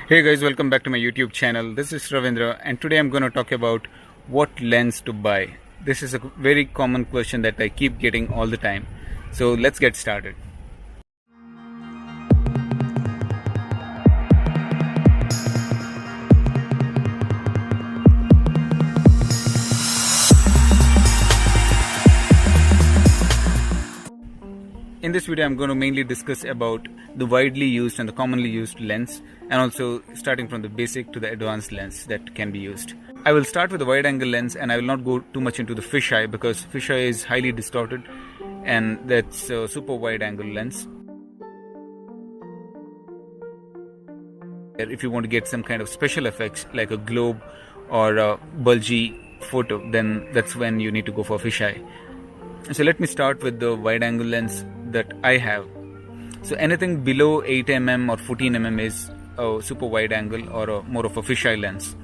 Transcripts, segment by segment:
Hey guys, welcome back to my YouTube channel. This is Ravindra and today I'm going to talk about what lens to buy. This is a very common question that I keep getting all the time. So let's get started. In this video, I'm going to mainly discuss about the widely used and the commonly used lens, and also starting from the basic to the advanced lens that can be used. I will start with the wide angle lens and I will not go too much into the fisheye because fisheye is highly distorted and that's a super wide angle lens. If you want to get some kind of special effects like a globe or a bulgy photo, then that's when you need to go for fisheye. So let me start with the wide angle lens that I have. So anything below 8mm or 14mm is a super wide angle or more of a fisheye lens.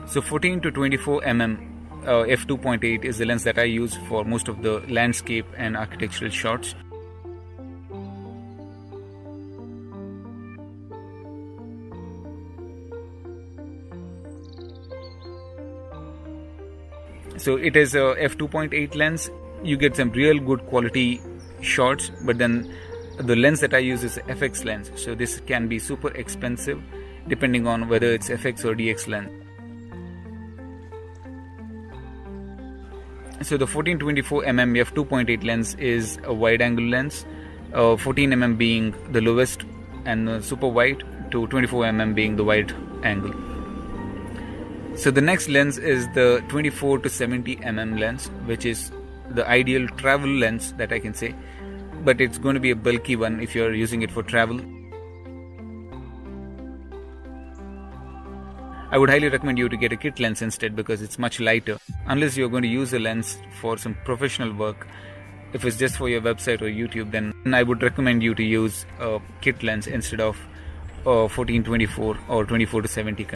So 14 to 24mm f2.8 is the lens that I use for most of the landscape and architectural shots. So it is a f2.8 lens. You get some real good quality shots, but then the lens that I use is FX lens, so this can be super expensive depending on whether it's FX or DX lens. So the 14-24mm f2.8 lens is a wide angle lens, 14mm being the lowest and super wide, to 24mm being the wide angle. So the next lens is the 24 to 70mm lens, which is the ideal travel lens that I can say, but it's going to be a bulky one if you're using it for travel. I would highly recommend you to get a kit lens instead because it's much lighter. Unless you're going to use a lens for some professional work, if it's just for your website or YouTube, then I would recommend you to use a kit lens instead of 14-24 or 24 to 70.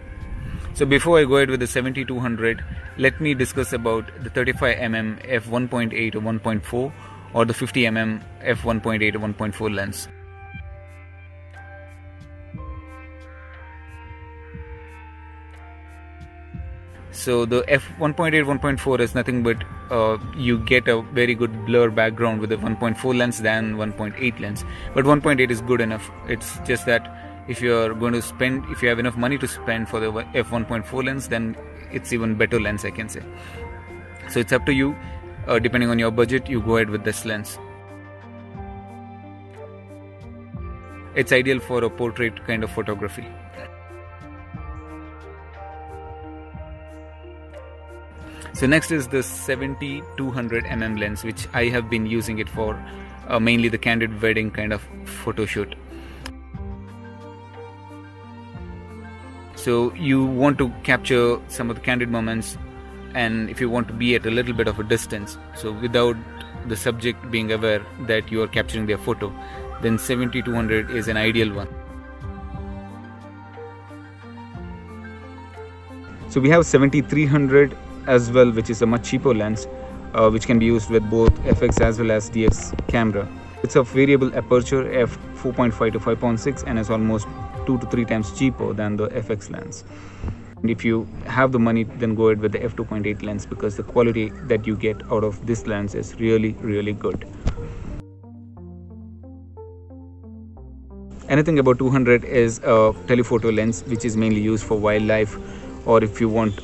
So before I go ahead with the 70-200, let me discuss about the 35mm f1.8 or 1.4 or the 50mm f1.8 or 1.4 lens. So the f1.8 1.4 is nothing but you get a very good blur background with a 1.4 lens than 1.8 lens, but 1.8 is good enough. It's just that if you have enough money to spend for the f1.4 lens, then it's even better lens, I can say. So it's up to you. Depending on your budget, you go ahead with this lens. It's ideal for a portrait kind of photography. So next is the 70-200mm lens, which I have been using it for mainly the candid wedding kind of photo shoot. So you want to capture some of the candid moments, and if you want to be at a little bit of a distance, so without the subject being aware that you are capturing their photo, then 70-200 is an ideal one. So we have 70-300 as well, which is a much cheaper lens, which can be used with both FX as well as DX camera. It's a variable aperture f4.5 to 5.6 and is almost 2 to 3 times cheaper than the FX lens. And if you have the money, then go ahead with the f2.8 lens because the quality that you get out of this lens is really good. Anything about 200 is a telephoto lens, which is mainly used for wildlife, or if you want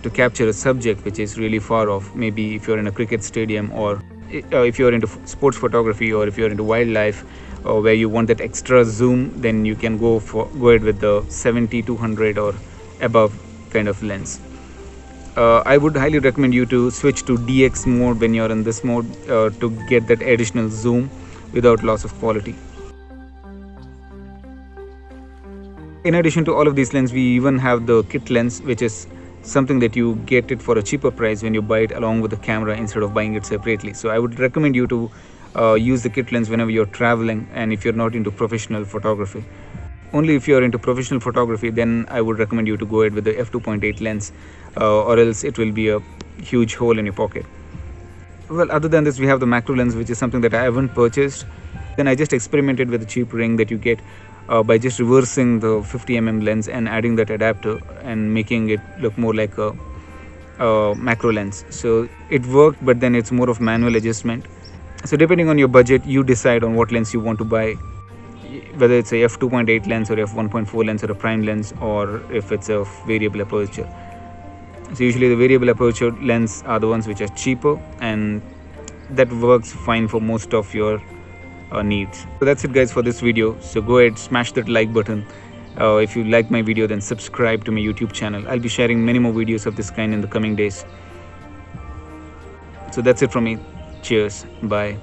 to capture a subject which is really far off, maybe if you're in a cricket stadium, or if you're into sports photography, or if you're into wildlife, where you want that extra zoom, then you can go ahead with the 70-200 or above kind of lens. I would highly recommend you to switch to DX mode when you're in this mode to get that additional zoom without loss of quality. In addition to all of these lenses, we even have the kit lens, which is something that you get it for a cheaper price when you buy it along with the camera instead of buying it separately. So I would recommend you to use the kit lens whenever you're traveling and if you're not into professional photography. Only if you're into professional photography, then I would recommend you to go ahead with the f2.8 lens, or else it will be a huge hole in your pocket. Well, other than this, we have the macro lens, which is something that I haven't purchased. Then I just experimented with the cheap ring that you get by just reversing the 50 mm lens and adding that adapter and making it look more like a macro lens. So it worked, but then it's more of manual adjustment. So depending on your budget, you decide on what lens you want to buy, whether it's a f2.8 lens or f1.4 lens or a prime lens, or if it's a variable aperture. So usually the variable aperture lens are the ones which are cheaper, and that works fine for most of your needs. So that's it guys for this video. So go ahead, smash that like button. If you like my video, then subscribe to my YouTube channel. I'll be sharing many more videos of this kind in the coming days. So that's it from me. Cheers. Bye.